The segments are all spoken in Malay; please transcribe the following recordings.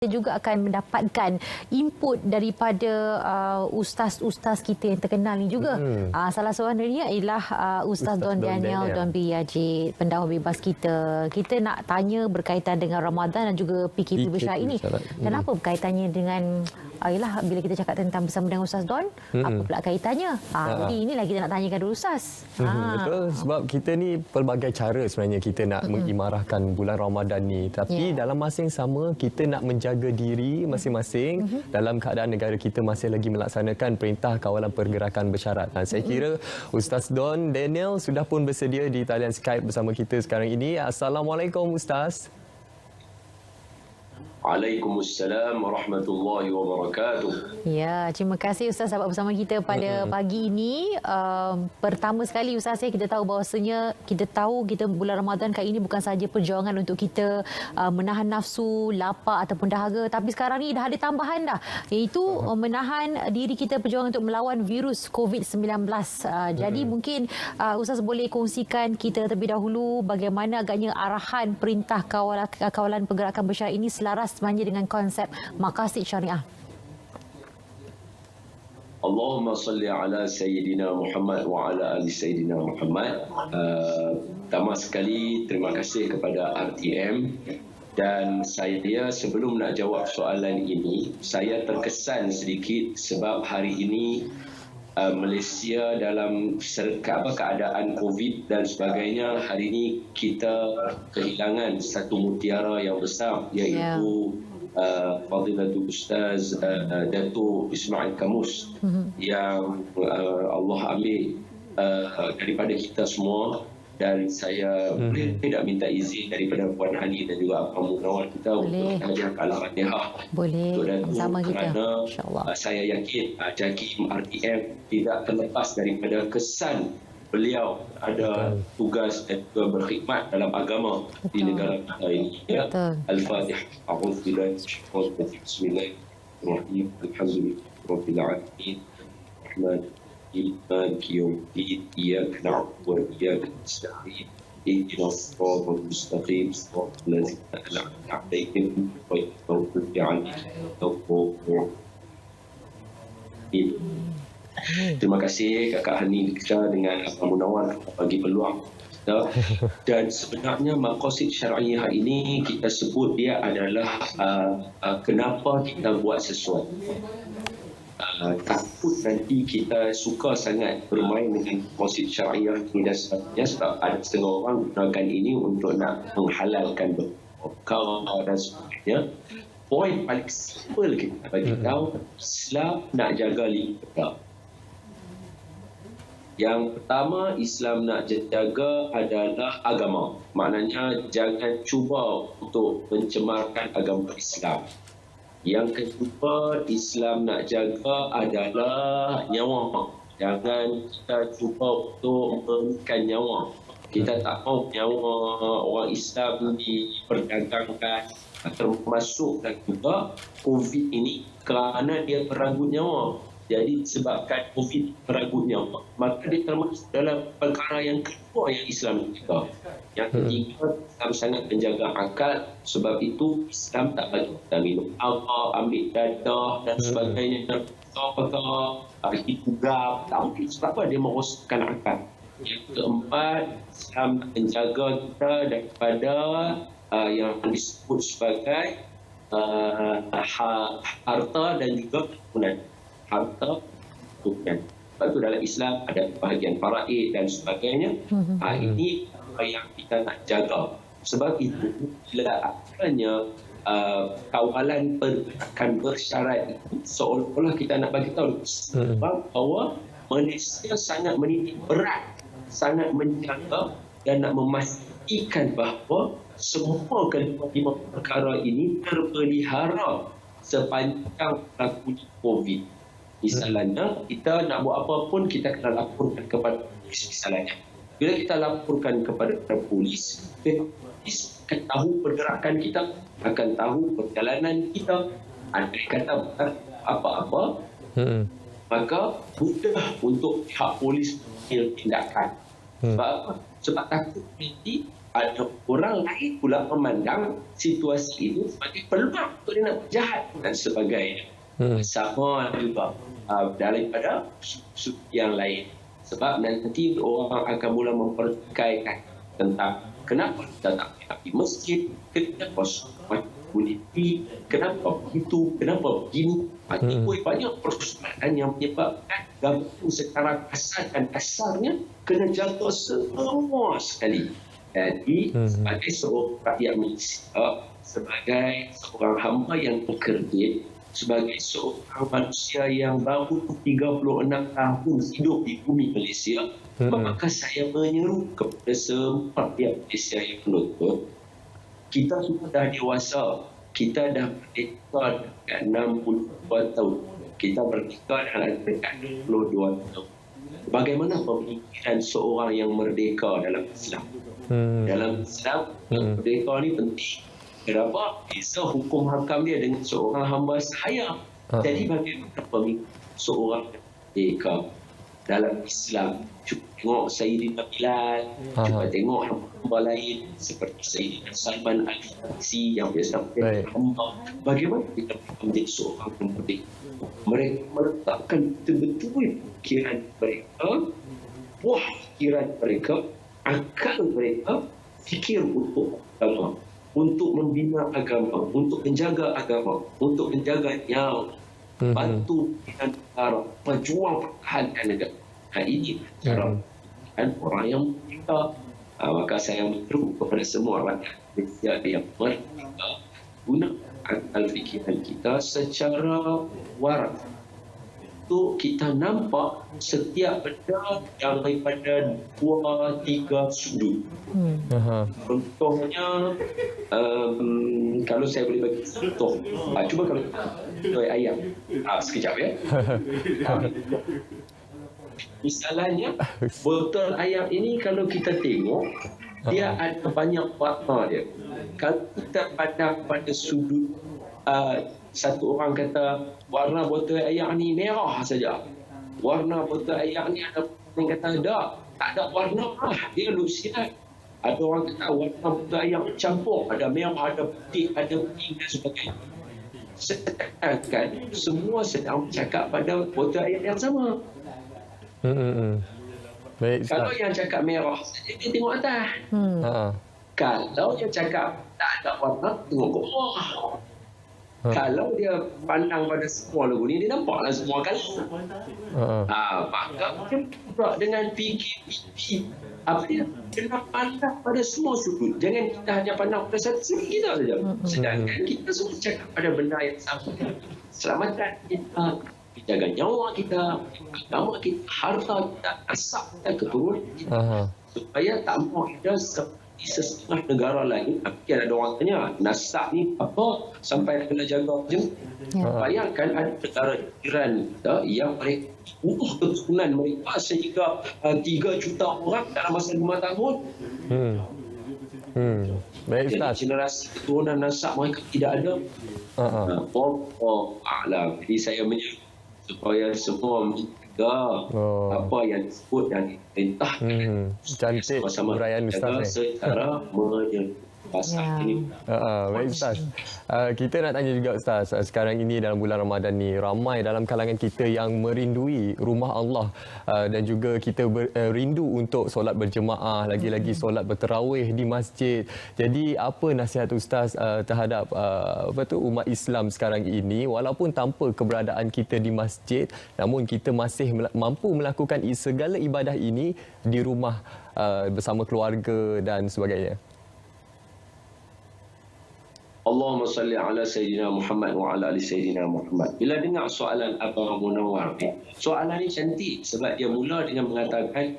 Kita juga akan mendapatkan input daripada ustaz-ustaz kita yang terkenal ni juga. Salah seorang dari dia ialah Ustaz Don Daniel Don B. Yajid, pendakwa bebas kita. Kita nak tanya berkaitan dengan Ramadan dan juga PKP bersyarat ini. Dan apa berkaitannya dengan ialah bila kita cakap tentang bersama dengan Ustaz Don, apa pula kaitannya? Jadi inilah kita nak tanyakan dulu Ustaz. Betul, sebab kita ni pelbagai cara sebenarnya kita nak mengimarahkan bulan Ramadan ni. Tapi dalam masa yang sama kita nak menjaga diri masing-masing dalam keadaan negara kita masih lagi melaksanakan perintah kawalan pergerakan bersyarat. Dan saya kira Ustaz Don Daniel sudah pun bersedia di talian Skype bersama kita sekarang ini. Assalamualaikum Ustaz. Waalaikumsalam warahmatullahi wabarakatuh. Ya, terima kasih Ustaz dapat bersama kita pada pagi ini. Pertama sekali Ustaz, kita tahu bahawasanya kita bulan Ramadan kali ini bukan sahaja perjuangan untuk kita menahan nafsu, lapar ataupun dahaga, tapi sekarang ni dah ada tambahan dah, iaitu menahan diri kita perjuangan untuk melawan virus COVID-19. Jadi mungkin Ustaz boleh kongsikan kita terlebih dahulu bagaimana agaknya arahan perintah kawalan pergerakan bersyarat ini selaras sebenarnya dengan konsep maqasid syariah. Allahumma salli ala Sayyidina Muhammad wa ala ali Sayyidina Muhammad. Pertama sekali terima kasih kepada RTM, dan saya sebelum nak jawab soalan ini, saya terkesan sedikit sebab hari ini Malaysia dalam keadaan COVID dan sebagainya. Hari ini kita kehilangan satu mutiara yang besar, iaitu Fadilatul Ustaz Datuk Ismail Kamus yang Allah ambil daripada kita semua. Dan saya boleh tidak minta izin daripada Puan Hani dan juga Abang Munawar kita untuk mengajar Al-Fatihah. Boleh, sama kita. Kerana saya yakin JAKIM RTM tidak terlepas daripada kesan beliau ada tugas dan juga berkhidmat dalam agama di negara kita ini. Ya. Al-Fatihah. A'udzubillahi Bismillahirrahmanirrahim. Alhamdulillahirabbil alamin. مالك يوم الدين إياك نعبد وإياك نستعين اهدنا الصراط المستقيم صراط الذين أنعمت عليهم غير المغضوب عليهم ولا الضالين. Terima kasih Kakak Hani kita dengan Abang Munawar bagi peluang kita. Dan sebenarnya maqasid syariah ini kita sebut dia adalah kenapa kita buat sesuatu. Takut nanti kita suka sangat bermain dengan maqasid syariah ini dan sebagainya, sebab ada setengah orang gunakan ini untuk nak menghalalkan perkara dan sebagainya. Poin paling simple kita bagi tahu, Islam nak jaga lima. Yang pertama Islam nak jaga adalah agama. Maknanya jangan cuba untuk mencemarkan agama Islam. Yang kedua, Islam nak jaga adalah nyawa. Jangan kita cuba untuk memberikan nyawa. Kita tak mahu nyawa orang Islam diperdagangkan, termasuk dan juga COVID ini kerana dia meranggut nyawa. Jadi sebabkan COVID meranggut nyawa, maka dia termasuk dalam perkara yang kedua yang Islam jaga. Yang ketiga, Islam sangat menjaga akal. Sebab itu Islam tak bagi kita minum apa, ambil dadah dan sebagainya. Itu gap. Tak mungkin, sebab apa dia merosakkan akal. Yang keempat, Islam menjaga kita daripada yang disebut sebagai harta dan juga keturunan. Harta keturunan. Sebab itu dalam Islam ada bahagian faraid dan sebagainya. Ini yang kita nak jaga. Sebab itu bila adanya kawalan pergerakan bersyarat itu, seolah-olah kita nak bagi tahu sebab bahawa Malaysia sangat menitik berat, sangat menjaga dan nak memastikan bahawa semua kelima perkara ini terpelihara sepanjang berlakunya COVID. Misalnya, kita nak buat apa pun, kita kena laporkan kepada polis misalnya. Bila kita laporkan kepada polis, polis akan tahu pergerakan kita, akan tahu perjalanan kita. Andai kata apa-apa, maka mudah untuk pihak polis mengambil tindakan. Sebab apa? Sebab takut nanti ada orang lain pula memandang situasi itu sebagai peluang untuk dia nak berjahat dan sebagainya. Sama juga daripada suku yang lain. Sebab nanti orang akan mula mempertikaikan tentang kenapa kita tak pergi masjid, kenapa sholat boleh pergi, kenapa begitu, kenapa begini. Ini banyak persoalan yang menyebabkan gabungan secara kasar dan kasarnya kena jaga semua sekali. Jadi sebagai seorang rakyat Malaysia, sebagai seorang hamba yang bekerja, sebagai seorang manusia yang baru 36 tahun hidup di bumi Malaysia, maka saya menyeru kepada semua rakyat Malaysia yang menonton, kita sudah dah dewasa, kita dah merdeka dekat 62 tahun, kita merdeka dalam dekat 22 tahun. Bagaimana pemikiran seorang yang merdeka dalam Islam? Dalam Islam, merdeka ni penting. Kenapa? Bisa hukum hakam dia dengan seorang hamba sahaya. Jadi bagaimana pemikiran seorang merdeka dalam Islam? Cuba tengok Sayyidina Bilal, cuba tengok hamba lain seperti Sayyidina Salman Al-Farisi yang biasa menjadi hamba. Bagaimana kita menjadi seorang merdeka? Mereka meletakkan betul-betul fikiran mereka, buah fikiran mereka, akal mereka, fikir untuk agama, untuk membina agama, untuk menjaga agama, untuk menjaga nyawa, bantu dengan negara, berjuang pertahankan negara. Ini cara orang yang merdeka. Maka saya menyeru kepada semua rakyat Malaysia yang merdeka, guna akal fikiran kita secara waras. Untuk kita nampak setiap benda yang daripada 2-3 sudut. Contohnya, kalau saya boleh bagi contoh, cuba kalau ayam. Sekejap ya. Misalnya, botol ayam ini kalau kita tengok, dia ada banyak warna dia. Kalau kita pandang pada sudut, satu orang kata warna botol ayam ni merah saja. Warna botol ayam ni ada orang kata tak ada warna lah, dia lusiat. Ada orang kata warna botol ayam campur, ada merah, ada putih, ada kuning dan sebagainya. Sedangkan semua sedang bercakap pada botol ayam yang sama. Baik, kalau yang cakap merah saja, dia tengok atas. Kalau yang cakap tak ada warna, tengok ke bawah. Kalau dia pandang pada semua lagu ni, dia nampaklah semua kali. Maka juga dengan fikir apa dia, kena pandang pada semua sudut. Jangan kita hanya pandang pada satu sudut kita saja. Sedangkan kita semua cakap pada benda yang sama. Selamatkan kita, jaga nyawa kita, agama kita, harta kita, asap kita, keturunan kita, supaya tak mahu ada seperti setengah negara lain. Mungkin ada orang tanya, nasab ni apa sampai kena jaga je? Bayangkan ada negara jiran kita yang mereka keturunan mereka sehingga 3 juta orang dalam masa 5 tahun. Baik, jadi Ustaz. generasi keturunan nasab mereka tidak ada. Alam. Jadi saya menyeru supaya semua menjaga apa yang disebut dan diperintahkan. Cantik uraian Ustaz ni. Secara menyeru pasal ini. Baik Ustaz. Kita nak tanya juga Ustaz, sekarang ini dalam bulan Ramadan ni ramai dalam kalangan kita yang merindui rumah Allah dan juga kita rindu untuk solat berjemaah, lagi-lagi solat berterawih di masjid. Jadi apa nasihat Ustaz terhadap umat Islam sekarang ini, walaupun tanpa keberadaan kita di masjid, namun kita masih mampu melakukan segala ibadah ini di rumah bersama keluarga dan sebagainya. Allahumma salli ala Sayyidina Muhammad wa ala ali Sayyidina Muhammad. Bila dengar soalan Abang Munawar ni, soalan ni cantik sebab dia mula dengan mengatakan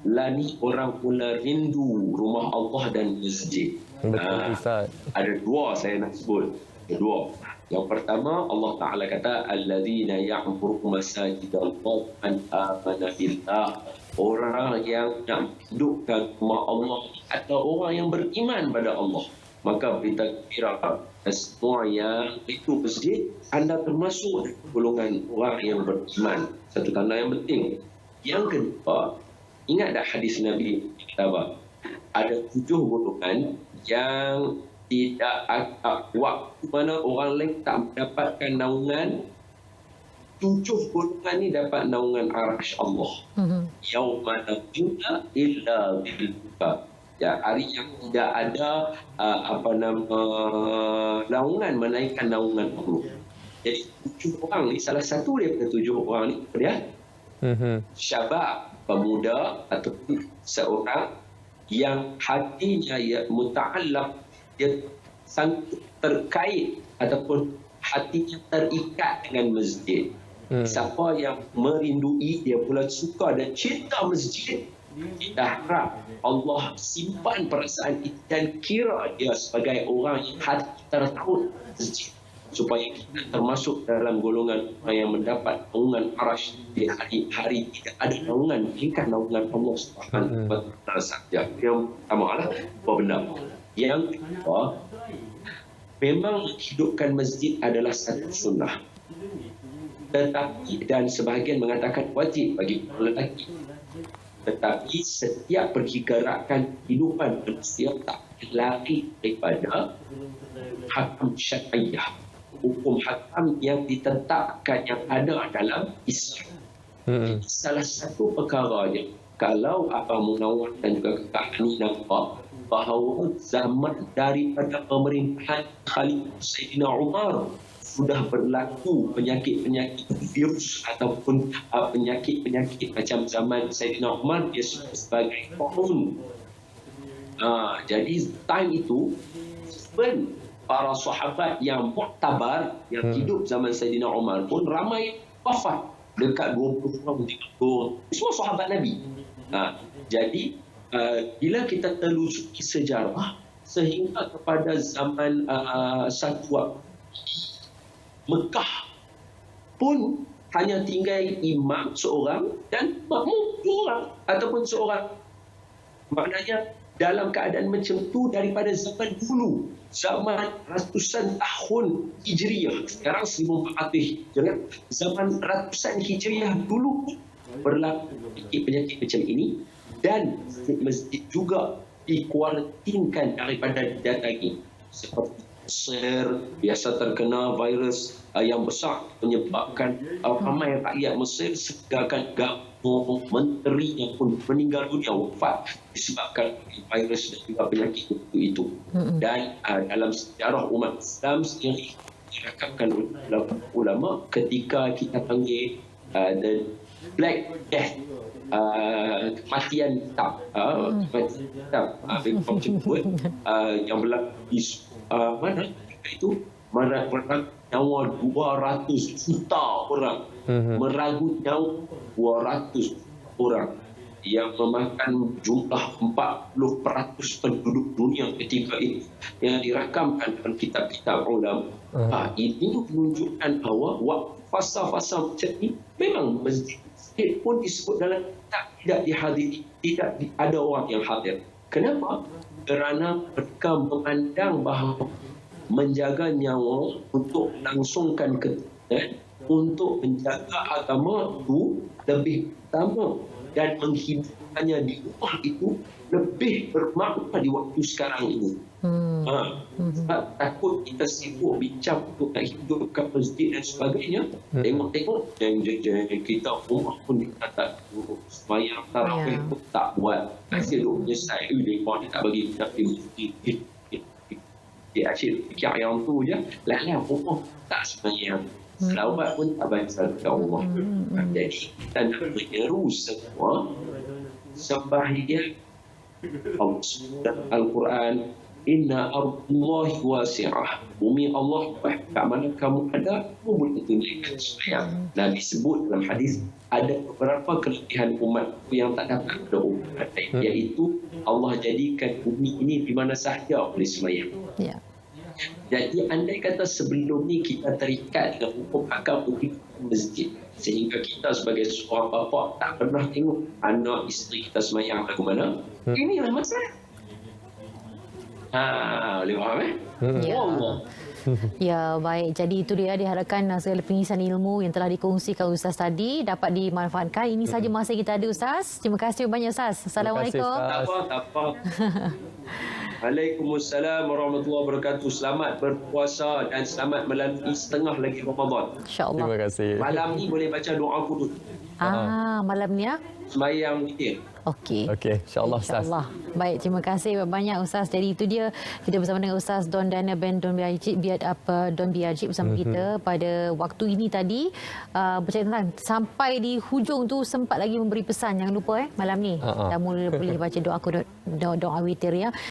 lani orang mula rindu rumah Allah dan masjid. Betul Ustaz. Ada dua saya nak sebut. Dua. Yang pertama, Allah Ta'ala kata alladzina ya'muru masajidallah man amana billah. Orang yang nak hidupkan rumah Allah atau orang yang beriman pada Allah. Maka berita gembira semua yang itu masjid, anda termasuk golongan orang yang beriman. Satu tanda yang penting. Yang kedua, ingat tak hadis Nabi kata apa? ada 7 golongan yang tidak waktu mana orang lain tak mendapatkan naungan, 7 golongan ni dapat naungan arasy Allah. Yauma la illa billah. Ya, hari yang tidak ada naungan melainkan naungan Allah. Jadi 7 orang ni, salah satu daripada 7 orang ni dia syabab, pemuda ataupun seorang yang hatinya muta'allaq, dia sanggup terkait ataupun hatinya terikat dengan masjid. Siapa yang merindui, dia pula suka dan cinta masjid, kita harap Allah simpan perasaan itu dan kira dia sebagai orang yang hati tertaut masjid, supaya kita termasuk dalam golongan orang yang mendapat naungan arasy di hari-hari tidak ada naungan melainkan naungan Allah Subhanahu wa taala saja. Yang pertama adalah apa benda. Yang kedua, memang menghidupkan masjid adalah satu sunnah, tetapi dan sebahagian mengatakan wajib bagi orang lelaki. Tetapi setiap pergerakan kehidupan manusia tak lari daripada hakam syariah, hukum hakam yang ditetapkan yang ada dalam Islam. Salah satu perkaranya, kalau Abang Munawar dan juga Kak Ani nampak bahawa zaman daripada pemerintahan Khalifah Sayyidina Umar sudah berlaku penyakit-penyakit virus ataupun penyakit-penyakit macam zaman Sayyidina Umar, dia sebagai tahun. Jadi time itu para sahabat yang muktabar yang hidup zaman Sayyidina Umar pun ramai wafat, dekat 20 orang, 30 semua sahabat Nabi. Jadi bila kita telusuri sejarah sehingga kepada zaman satu waktu Mekah pun hanya tinggal imam seorang dan makmum 2 orang ataupun seorang. Maknanya dalam keadaan macam tu daripada zaman dulu, zaman ratusan tahun Hijriah, sekarang 1400 Hijriah, zaman ratusan Hijriah dulu berlaku penyakit macam ini, dan masjid juga dikuarantinkan daripada didatangi. Seperti Mesir biasa terkena virus yang besar menyebabkan ramai rakyat Mesir segakan gamung, menteri yang pun meninggal dunia, wafat disebabkan virus dan juga penyakit itu. Dan dalam sejarah umat Islam sendiri dirakamkan oleh ulama ketika kita panggil the Black Death, kematian hitam, yang berlaku di mana itu meragut nyawa 200 juta orang, meragut nyawa 200 orang, yang memakan jumlah 40% penduduk dunia ketika itu, yang dirakamkan dalam kitab-kitab ulama. Ini menunjukkan bahawa waktu fasa-fasa macam ini memang masjid pun disebut dalam kitab tidak dihadiri, tidak ada orang yang hadir. Kenapa? Kerana mereka memandang bahawa menjaga nyawa untuk melangsungkan ketuhanan, untuk menjaga agama itu lebih utama, dan menghidupkannya di rumah itu lebih bermakna di waktu sekarang ini. Takut kita sibuk bincang untuk nak hidupkan masjid dan sebagainya, tengok-tengok kita rumah pun kita tak sembahyang tarawih pun tak buat, asyik duk menyesal mereka ni tak bagi kita pergi masjid, dia asyik fikir yang tu je, lah rumah tak sembahyang, selawat pun tak baca dekat rumah. Jadi kita nak menyeru semua sembahyang. Al-Quran, inna ardullahi wasi'ah, bumi Allah kat mana kamu ada, kamu boleh tunaikan sembahyang. Nabi sebut dalam hadis ada beberapa kelebihan umat yang tak dapat ada umat, iaitu Allah jadikan bumi ini di mana sahaja boleh sembahyang. Jadi andai kata sebelum ni kita terikat dengan hukum akal bumi masjid, sehingga kita sebagai seorang bapa tak pernah tengok anak isteri kita sembahyang lagu mana, inilah masalah. Boleh faham Allah. Ya, baik. Jadi itu dia, diharapkan segala pengisian ilmu yang telah dikongsikan Ustaz tadi dapat dimanfaatkan. Ini saja masa kita ada, Ustaz. Terima kasih banyak, Ustaz. Assalamualaikum. Ustaz. Tak apa. Waalaikumsalam warahmatullahi wabarakatuh. Selamat berpuasa dan selamat melalui setengah lagi Ramadan. InsyaAllah. Terima kasih. Malam ni boleh baca doa kudus. Malam ni ya? Semayang witir. Okey. Okey, insya-Allah Ustaz. InsyaAllah. Baik, terima kasih banyak Ustaz. Jadi itu dia, kita bersama dengan Ustaz Don Dana bin Don Biajib bersama kita pada waktu ini tadi, bercakap tentang sampai di hujung tu sempat lagi memberi pesan, jangan lupa malam ni dah mula boleh baca doa witir ya.